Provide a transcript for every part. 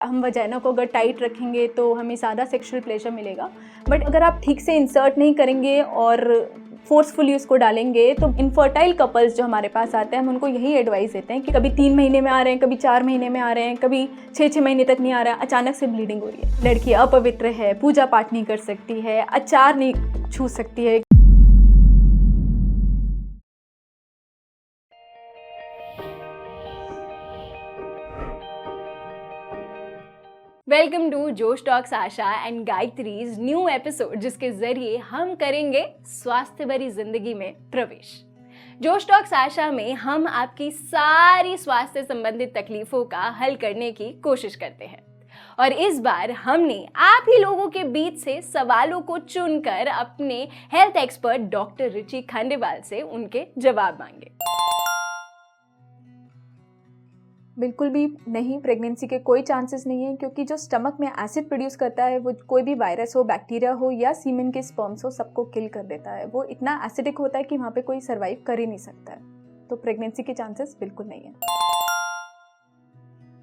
हम वजाइना को अगर टाइट रखेंगे तो हमें ज़्यादा सेक्सुअल प्लेजर मिलेगा, बट अगर आप ठीक से इंसर्ट नहीं करेंगे और फोर्सफुली उसको डालेंगे तो इनफर्टाइल कपल्स जो हमारे पास आते हैं हम उनको यही एडवाइस देते हैं कि कभी 3 महीने में आ रहे हैं, कभी 4 महीने में आ रहे हैं, कभी 6 महीने तक नहीं आ रहा है, अचानक से ब्लीडिंग हो रही है, लड़की अपवित्र है, पूजा पाठ नहीं कर सकती है, अचार नहीं छू सकती है। Welcome to Josh Talks Asha and Gayatri's new episode, जिसके जरिए हम करेंगे स्वास्थ्य भरी जिंदगी में प्रवेश। जोश टॉक्स आशा में हम आपकी सारी स्वास्थ्य संबंधित तकलीफों का हल करने की कोशिश करते हैं और इस बार हमने आप ही लोगों के बीच से सवालों को चुनकर अपने हेल्थ एक्सपर्ट डॉक्टर रुचि खंडेवाल से उनके जवाब मांगे। बिल्कुल भी नहीं, प्रेगनेंसी के कोई चांसेस नहीं है, क्योंकि जो स्टमक में एसिड प्रोड्यूस करता है वो कोई भी वायरस हो, बैक्टीरिया हो या सीमेन के स्पर्म्स हो, सबको किल कर देता है। वो इतना एसिडिक होता है कि वहाँ पे कोई सर्वाइव कर ही नहीं सकता है, तो प्रेगनेंसी के चांसेस बिल्कुल नहीं है।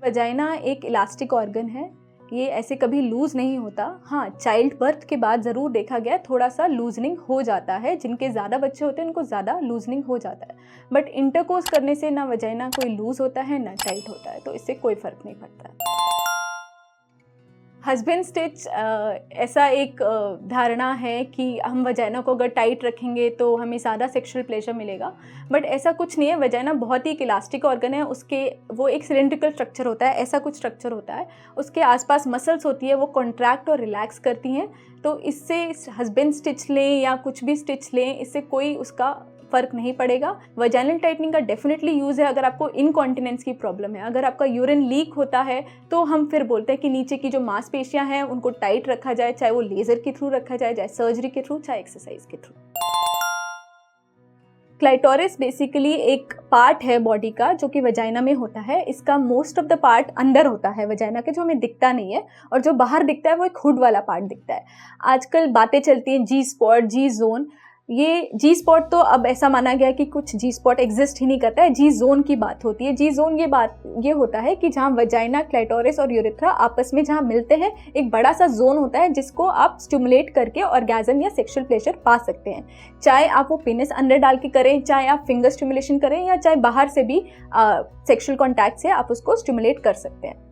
वजाइना एक इलास्टिक ऑर्गन है, ये ऐसे कभी लूज नहीं होता। हाँ, चाइल्ड बर्थ के बाद ज़रूर देखा गया थोड़ा सा लूजनिंग हो जाता है, जिनके ज़्यादा बच्चे होते हैं उनको ज़्यादा लूजनिंग हो जाता है, बट इंटरकोर्स करने से ना वजाइना कोई लूज होता है ना टाइट होता है, तो इससे कोई फ़र्क नहीं पड़ता है। हस्बैंड स्टिच ऐसा एक धारणा है कि हम वजाइना को अगर टाइट रखेंगे तो हमें ज़्यादा सेक्सुअल प्लेजर मिलेगा, बट ऐसा कुछ नहीं है। वजाइना बहुत ही एक इलास्टिक ऑर्गन है, उसके वो एक सिलेंड्रिकल स्ट्रक्चर होता है, ऐसा कुछ स्ट्रक्चर होता है, उसके आसपास मसल्स होती है, वो कॉन्ट्रैक्ट और रिलैक्स करती हैं, तो इससे हस्बैंड स्टिच लें या कुछ भी स्टिच लें, इससे कोई उसका फ़र्क नहीं पड़ेगा। वजाइनल टाइटनिंग का डेफिनेटली यूज़ है अगर आपको इनकॉन्टिनेंस की प्रॉब्लम है, अगर आपका यूरिन लीक होता है तो हम फिर बोलते हैं कि नीचे की जो मांसपेशियां हैं उनको टाइट रखा जाए, चाहे वो लेज़र के थ्रू रखा जाए, चाहे सर्जरी के थ्रू, चाहे एक्सरसाइज के थ्रू। क्लाइटोरिस बेसिकली एक पार्ट है बॉडी का जो कि वजाइना में होता है। इसका मोस्ट ऑफ द पार्ट अंदर होता है वजाइना के, जो हमें दिखता नहीं है, और जो बाहर दिखता है वो एक हुड वाला पार्ट दिखता है। आजकल बातें चलती हैं जी स्पॉट, जी जोन। ये जी स्पॉट तो अब ऐसा माना गया कि कुछ जी स्पॉट एग्जिस्ट ही नहीं करता है, जी जोन की बात होती है। जी जोन ये होता है कि जहाँ वजाइना, क्लाइटोरिस और यूरेथ्रा आपस में जहाँ मिलते हैं, एक बड़ा सा जोन होता है जिसको आप स्टिमुलेट करके ऑर्गेज्म या सेक्सुअल प्लेजर पा सकते हैं। चाहे आप वो पेनिस अंदर डाल के करें, चाहे आप फिंगर स्टिमुलेशन करें, या चाहे बाहर से भी सेक्सुअल कॉन्टैक्ट से आप उसको स्टिमुलेट कर सकते हैं।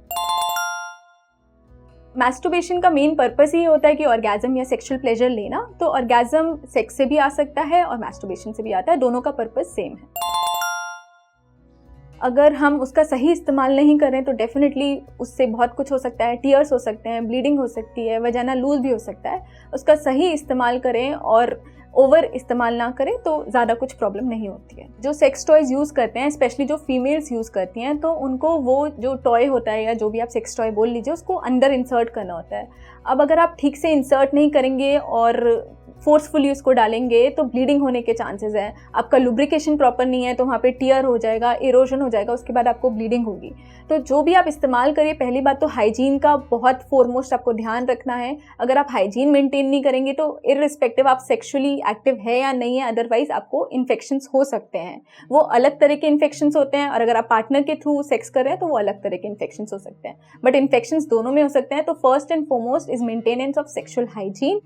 मैस्टरबेशन का मेन पर्पस ही होता है कि ऑर्गेज्म या सेक्सुअल प्लेजर लेना, तो ऑर्गेज्म सेक्स से भी आ सकता है और मैस्टरबेशन से भी आता है, दोनों का पर्पस सेम है। अगर हम उसका सही इस्तेमाल नहीं करें तो डेफिनेटली उससे बहुत कुछ हो सकता है, टीयर्स हो सकते हैं, ब्लीडिंग हो सकती है, वजाइना लूज भी हो सकता है। उसका सही इस्तेमाल करें और ओवर इस्तेमाल ना करें तो ज़्यादा कुछ प्रॉब्लम नहीं होती है। जो सेक्स टॉयज़ यूज़ करते हैं, स्पेशली जो फीमेल्स यूज़ करती हैं, तो उनको वो जो टॉय होता है या जो भी आप सेक्स टॉय बोल लीजिए, उसको अंदर इंसर्ट करना होता है। अब अगर आप ठीक से इंसर्ट नहीं करेंगे और फोर्सफुली उसको डालेंगे तो ब्लीडिंग होने के चांसेस हैं। आपका लुब्रिकेशन प्रॉपर नहीं है तो वहाँ पे टीयर हो जाएगा, इरोजन हो जाएगा, उसके बाद आपको ब्लीडिंग होगी। तो जो भी आप इस्तेमाल करिए, पहली बात तो हाइजीन का बहुत फोरमोस्ट आपको ध्यान रखना है। अगर आप हाइजीन मेंटेन नहीं करेंगे तो इररिस्पेक्टिव आप सेक्सुअली एक्टिव है या नहीं है, अदरवाइज आपको इन्फेक्शंस हो सकते हैं। वो अलग तरह के इन्फेक्शंस होते हैं, और अगर आप पार्टनर के थ्रू सेक्स कर रहे हैं तो वो अलग तरह के इन्फेक्शंस हो सकते हैं, बट इन्फेक्शंस दोनों में हो सकते हैं। तो first and foremost is maintenance of sexual hygiene.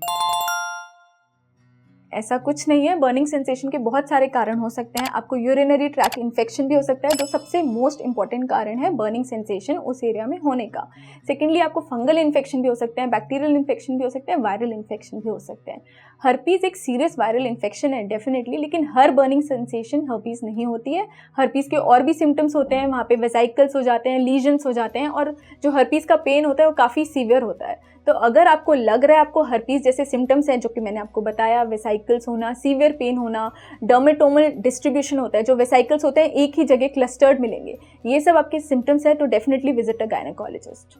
ऐसा कुछ नहीं है, बर्निंग सेंसेशन के बहुत सारे कारण हो सकते हैं। आपको यूरिनरी ट्रैक्ट इन्फेक्शन भी हो सकता है, जो सबसे मोस्ट इंपॉर्टेंट कारण है बर्निंग सेंसेशन उस एरिया में होने का। सेकेंडली, आपको फंगल इन्फेक्शन भी हो सकते हैं, बैक्टीरियल इन्फेक्शन भी हो सकते हैं, वायरल इन्फेक्शन भी हो सकते हैं। हर्पीज एक सीरियस वायरल इन्फेक्शन है डेफिनेटली, लेकिन हर बर्निंग सेंसेशन हर्पीज नहीं होती है। हर्पीज के और भी सिम्टम्स होते हैं, वहाँ पे वेसाइकल्स हो जाते हैं, लीजन्स हो जाते हैं, और जो हर्पीज का पेन होता है वो काफ़ी सीवियर होता है। तो अगर आपको लग रहा है आपको हर्पीज जैसे सिम्टम्स हैं, जो कि मैंने आपको बताया, वेसाइकल्स होना, सीवियर पेन होना, डर्मेटोमल डिस्ट्रीब्यूशन होता है, जो वेसाइकल्स होते हैं एक ही जगह क्लस्टर्ड मिलेंगे, ये सब आपके सिम्टम्स हैं, तो डेफिनेटली विजिट अ गायनेकोलॉजिस्ट।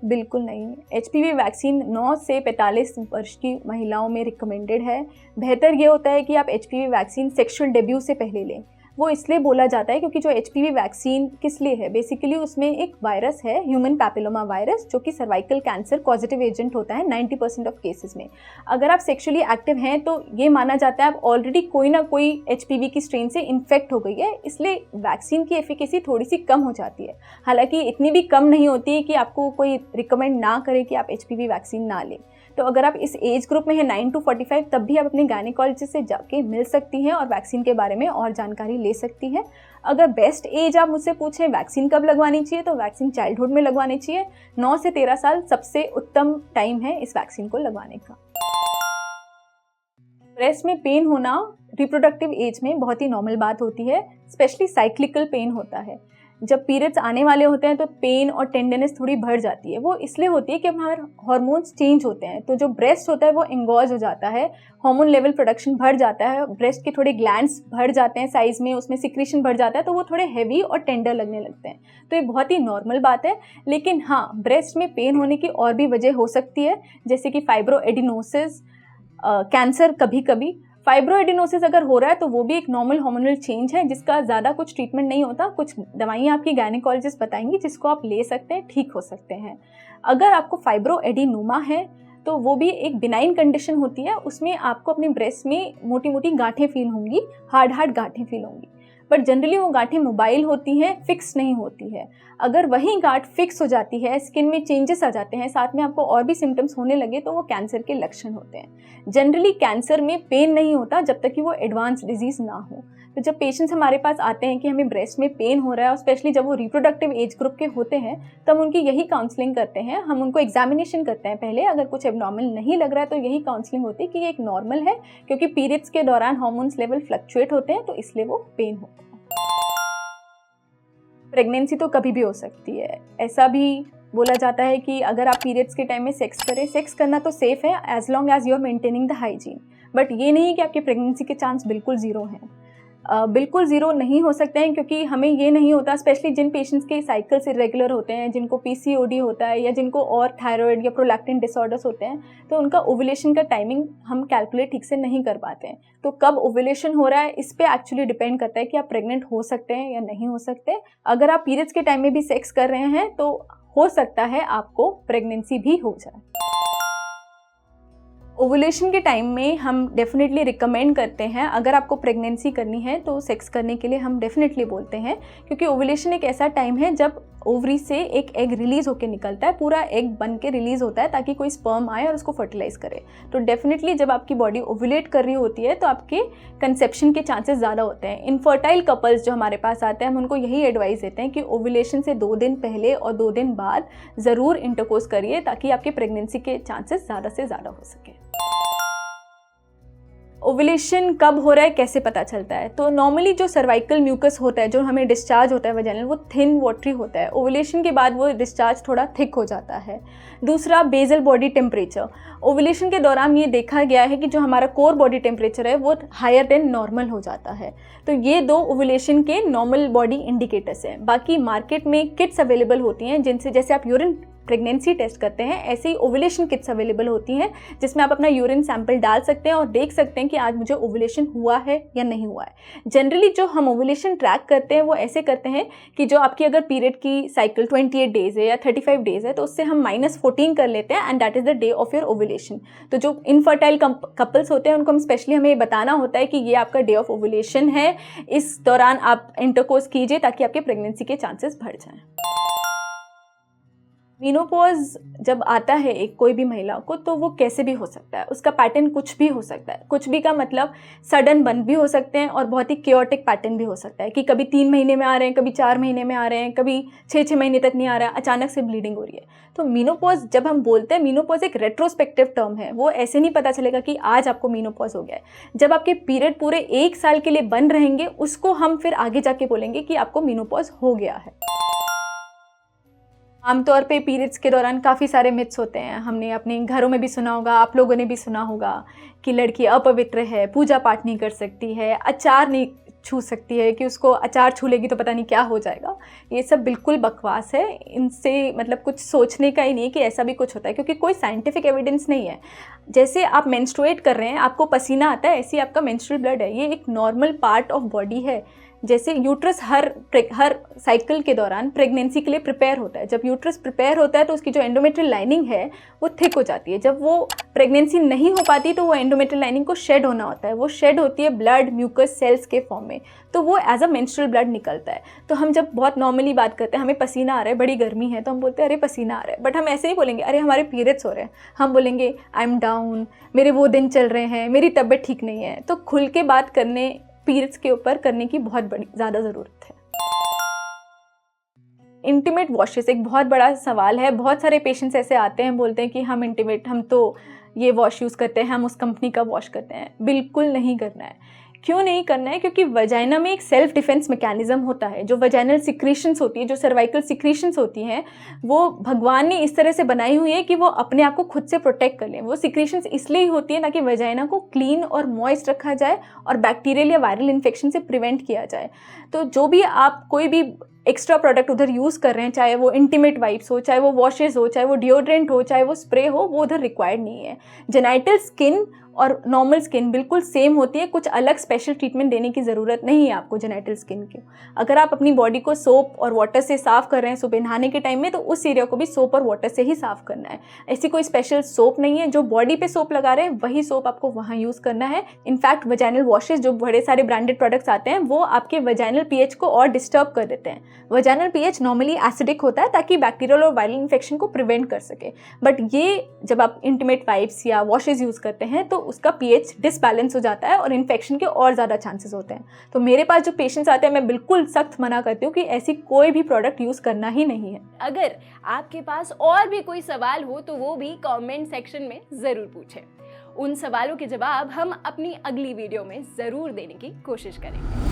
बिल्कुल नहीं, HPV वैक्सीन 9 से 45 वर्ष की महिलाओं में रिकमेंडेड है। बेहतर ये होता है कि आप HPV वैक्सीन सेक्सुअल डेब्यू से पहले लें। वो इसलिए बोला जाता है क्योंकि जो HPV वैक्सीन किस लिए है, बेसिकली उसमें एक वायरस है, ह्यूमन पैपिलोमा वायरस, जो कि सर्वाइकल कैंसर पॉजिटिव एजेंट होता है 90% ऑफ केसेस में। अगर आप सेक्सुअली एक्टिव हैं तो ये माना जाता है आप ऑलरेडी कोई ना कोई HPV की स्ट्रेन से इन्फेक्ट हो गई है, इसलिए वैक्सीन की एफिकेसी थोड़ी सी कम हो जाती है। हालांकि इतनी भी कम नहीं होती है कि आपको कोई रिकमेंड ना करे कि आप HPV वैक्सीन ना लें। तो अगर आप इस एज ग्रुप में हैं 9 to 45, तब भी आप अपने गायनेकोलॉजिस्ट से जाके मिल सकती हैं और वैक्सीन के बारे में और जानकारी ले सकती हैं। अगर बेस्ट एज आप मुझसे पूछें वैक्सीन कब लगवानी चाहिए, तो वैक्सीन चाइल्डहुड में लगवानी चाहिए। 9 से 13 साल सबसे उत्तम टाइम है इस वैक्सीन को लगवाने का। ब्रेस्ट में पेन होना रिप्रोडक्टिव एज में बहुत ही नॉर्मल बात होती है, स्पेशली साइक्लिकल पेन होता है। जब पीरियड्स आने वाले होते हैं तो पेन और टेंडरनेस थोड़ी बढ़ जाती है। वो इसलिए होती है कि हमारे हार्मोन्स चेंज होते हैं, तो जो ब्रेस्ट होता है वो एंगॉज हो जाता है, हार्मोन लेवल प्रोडक्शन बढ़ जाता है, ब्रेस्ट के थोड़े ग्लैंड्स बढ़ जाते हैं साइज में, उसमें सिक्रीशन बढ़ जाता है, तो वो थोड़े हैवी और टेंडर लगने लगते हैं। तो ये बहुत ही नॉर्मल बात है। लेकिन हाँ, ब्रेस्ट में पेन होने की और भी वजह हो सकती है, जैसे कि फाइब्रोएडिनोसिस, कैंसर। कभी कभी फाइब्रोएडिनोसिस अगर हो रहा है तो वो भी एक नॉर्मल हार्मोनल चेंज है जिसका ज़्यादा कुछ ट्रीटमेंट नहीं होता। कुछ दवाइयाँ आपकी गायनेकोलॉजिस्ट बताएंगी जिसको आप ले सकते हैं, ठीक हो सकते हैं। अगर आपको फाइब्रोएडिनोमा है तो वो भी एक बिनाइन कंडीशन होती है, उसमें आपको अपने ब्रेस्ट में मोटी मोटी गांठें फील होंगी, हार्ड गांठें फील होंगी, बट जनरली वो गांठें मोबाइल होती हैं, फिक्स नहीं होती है। अगर वही गांठ फिक्स हो जाती है, स्किन में चेंजेस आ जाते हैं, साथ में आपको और भी सिम्टम्स होने लगे, तो वो कैंसर के लक्षण होते हैं। जनरली कैंसर में पेन नहीं होता जब तक कि वो एडवांस डिजीज़ ना हो। तो जब पेशेंट्स हमारे पास आते हैं कि हमें ब्रेस्ट में पेन हो रहा है, और स्पेशली जब वो रिप्रोडक्टिव एज ग्रुप के होते हैं, तब उनकी यही काउंसलिंग करते हैं। हम उनको एग्जामिनेशन करते हैं पहले, अगर कुछ एबनॉर्मल नहीं लग रहा है तो यही काउंसलिंग होती है कि ये एक नॉर्मल है, क्योंकि पीरियड्स के दौरान हार्मोन्स लेवल फ्लक्चुएट होते हैं, तो इसलिए वो पेन होता है। प्रेगनेंसी तो कभी भी हो सकती है। ऐसा भी बोला जाता है कि अगर आप पीरियड्स के टाइम में सेक्स करें, सेक्स करना तो सेफ़ है as long as you are maintaining the hygiene, but ये नहीं कि आपके प्रेगनेंसी के चांस बिल्कुल ज़ीरो हैं। बिल्कुल ज़ीरो नहीं हो सकते हैं, क्योंकि हमें ये नहीं होता, स्पेशली जिन पेशेंट्स के साइकिल्स इरेगुलर होते हैं, जिनको PCOD होता है या जिनको और थायराइड या प्रोलैक्टिन डिसऑर्डर्स होते हैं, तो उनका ओव्यूलेशन का टाइमिंग हम कैलकुलेट ठीक से नहीं कर पाते हैं। तो कब ओव्यूलेशन हो रहा है इस पे एक्चुअली डिपेंड करता है कि आप प्रेग्नेंट हो सकते हैं या नहीं हो सकते। अगर आप पीरियड्स के टाइम में भी सेक्स कर रहे हैं तो हो सकता है आपको प्रेगनेंसी भी हो जाए। ओवुलेशन के टाइम में हम डेफिनेटली रिकमेंड करते हैं, अगर आपको प्रेगनेंसी करनी है तो सेक्स करने के लिए हम डेफिनेटली बोलते हैं, क्योंकि ओवुलेशन एक ऐसा टाइम है जब ओवरी से एक एग रिलीज होकर निकलता है, पूरा एग बन के रिलीज होता है ताकि कोई स्पर्म आए और उसको फर्टिलाइज करे। तो डेफिनेटली जब आपकी बॉडी ओवुलेट कर रही होती है तो आपके कंसेप्शन के चांसेस ज़्यादा होते हैं। इनफर्टाइल कपल्स जो हमारे पास आते हैं, हम उनको यही एडवाइस देते हैं कि ओवुलेशन से 2 दिन पहले और 2 दिन बाद ज़रूर इंटरकोर्स करिए, ताकि आपके प्रेगनेंसी के चांसेस ज़्यादा से ज़्यादा हो सके। ओवुलेशन कब हो रहा है, कैसे पता चलता है? तो नॉर्मली जो सर्वाइकल म्यूकस होता है, जो हमें डिस्चार्ज होता है वजाइनल, वो थिन वाटरी होता है। ओवुलेशन के बाद वो डिस्चार्ज थोड़ा थिक हो जाता है। दूसरा, बेसल बॉडी टेम्परेचर। ओवुलेशन के दौरान ये देखा गया है कि जो हमारा कोर बॉडी टेम्परेचर है वो हायर देन नॉर्मल हो जाता है। तो ये 2 ओवुलेशन के नॉर्मल बॉडी इंडिकेटर्स हैं। बाकी मार्केट में किट्स अवेलेबल होती हैं, जिनसे जैसे आप यूरिन प्रेगनेंसी टेस्ट करते हैं, ऐसे ही ओवुलेशन किट्स अवेलेबल होती हैं, जिसमें आप अपना यूरिन सैंपल डाल सकते हैं और देख सकते हैं कि आज मुझे ओवुलेशन हुआ है या नहीं हुआ है। जनरली जो हम ओवुलेशन ट्रैक करते हैं वो ऐसे करते हैं कि जो आपकी अगर पीरियड की साइकिल 28 डेज है या 35 डेज है, तो उससे हम -14 कर लेते हैं, and that is the day of your ovulation. तो जो इनफर्टाइल कपल्स होते हैं उनको हम स्पेशली हमें बताना होता है कि ये आपका डे ऑफ ओवुलेशन है, इस दौरान आप इंटरकोर्स कीजिए ताकि आपके प्रेगनेंसी के चांसेस बढ़ जाएँ। मीनोपॉज जब आता है एक कोई भी महिला को, तो वो कैसे भी हो सकता है, उसका पैटर्न कुछ भी हो सकता है। कुछ भी का मतलब सडन बंद भी हो सकते हैं और बहुत ही क्योटिक पैटर्न भी हो सकता है कि कभी 3 महीने में आ रहे हैं, कभी 4 महीने में आ रहे हैं, कभी 6 महीने तक नहीं आ रहा है, अचानक से ब्लीडिंग हो रही है। तो मीनोपॉज जब हम बोलते हैं, मीनोपॉज एक रेट्रोस्पेक्टिव टर्म है। वो ऐसे नहीं पता चलेगा कि आज आपको मीनोपॉज हो गया है। जब आपके पीरियड पूरे 1 साल के लिए बंद रहेंगे, उसको हम फिर आगे जाके बोलेंगे कि आपको मीनोपॉज हो गया है। आमतौर पे पीरियड्स के दौरान काफ़ी सारे मिथ्स होते हैं। हमने अपने घरों में भी सुना होगा, आप लोगों ने भी सुना होगा कि लड़की अपवित्र है, पूजा पाठ नहीं कर सकती है, अचार नहीं छू सकती है, कि उसको अचार छू लेगी तो पता नहीं क्या हो जाएगा। ये सब बिल्कुल बकवास है। इनसे मतलब कुछ सोचने का ही नहीं है कि ऐसा भी कुछ होता है, क्योंकि कोई साइंटिफिक एविडेंस नहीं है। जैसे आप मेंस्ट्रुएट कर रहे हैं, आपको पसीना आता है, ऐसे ही आपका मेंस्ट्रुअल ब्लड है। ये एक नॉर्मल पार्ट ऑफ बॉडी है। जैसे यूट्रस हर साइकिल के दौरान प्रेगनेंसी के लिए प्रिपेयर होता है। जब यूट्रस प्रिपेयर होता है तो उसकी जो एंडोमेट्रियल लाइनिंग है वो थिक हो जाती है। जब वो प्रेगनेंसी नहीं हो पाती तो वो एंडोमेट्रियल लाइनिंग को शेड होना होता है। वो शेड होती है ब्लड म्यूकस सेल्स के फॉर्म में, तो वो एज अ मेंस्ट्रुअल ब्लड निकलता है। तो हम जब बहुत नॉर्मली बात करते हैं, हमें पसीना आ रहा है, बड़ी गर्मी है, तो हम बोलते हैं अरे पसीना आ रहा है, बट हम ऐसे नहीं बोलेंगे अरे हमारे पीरियड्स हो रहे हैं। हम बोलेंगे आई एम डाउन, मेरे वो दिन चल रहे हैं, मेरी तबीयत ठीक नहीं है। तो खुल के बात करने पीरियड्स के ऊपर करने की बहुत बड़ी ज़्यादा ज़रूरत है। इंटीमेट वॉशेस एक बहुत बड़ा सवाल है। बहुत सारे पेशेंट्स ऐसे आते हैं, बोलते हैं कि हम तो ये वॉश यूज़ करते हैं, हम उस कंपनी का वॉश करते हैं। बिल्कुल नहीं करना है। क्यों नहीं करना है? क्योंकि वजाइना में एक सेल्फ डिफेंस मैकेनिज्म होता है। जो वजाइनल सिक्रीशंस होती है, जो सर्वाइकल सिक्रीशंस होती हैं, वो भगवान ने इस तरह से बनाई हुई है कि वो अपने आप को खुद से प्रोटेक्ट कर लें। वो सिक्रीशंस इसलिए होती है ताकि वजाइना को क्लीन और मॉइस्ट रखा जाए और बैक्टीरियल या वायरल इन्फेक्शन से प्रिवेंट किया जाए। तो जो भी आप कोई भी एक्स्ट्रा प्रोडक्ट उधर यूज़ कर रहे हैं, चाहे वो इंटीमेट वाइप्स हो, चाहे वो वॉशेस हो, चाहे वो डिओड्रेंट हो, चाहे वो स्प्रे हो, वो उधर रिक्वायर्ड नहीं है। जेनाइटल स्किन और नॉर्मल स्किन बिल्कुल सेम होती है। कुछ अलग स्पेशल ट्रीटमेंट देने की ज़रूरत नहीं है आपको जेनाइटल स्किन की। अगर आप अपनी बॉडी को सोप और वाटर से साफ़ कर रहे हैं सुबह नहाने के टाइम में, तो उस एरिया को भी सोप और वाटर से ही साफ़ करना है। ऐसी कोई स्पेशल सोप नहीं है। जो बॉडी पे सोप लगा रहे हैं वही सोप आपको वहाँ यूज़ करना है। इनफैक्ट वजाइनल वॉशेस, जो बड़े सारे ब्रांडेड प्रोडक्ट्स आते हैं, वो आपके वजाइनल पीएच को और डिस्टर्ब कर देते हैं। वजाइनल पीएच नॉर्मली एसिडिक होता है ताकि बैक्टीरियल और वायरल इन्फेक्शन को प्रिवेंट कर सके, बट ये जब आप इंटीमेट वाइप्स या वॉशेस यूज़ करते हैं तो उसका पीएच डिसबैलेंस हो जाता है और इन्फेक्शन के और ज़्यादा चांसेस होते हैं। तो मेरे पास जो पेशेंट्स आते हैं, मैं बिल्कुल सख्त मना करती हूँ कि ऐसी कोई भी प्रोडक्ट यूज़ करना ही नहीं है। अगर आपके पास और भी कोई सवाल हो तो वो भी कमेंट सेक्शन में ज़रूर पूछें। उन सवालों के जवाब हम अपनी अगली वीडियो में ज़रूर देने की कोशिश करेंगे।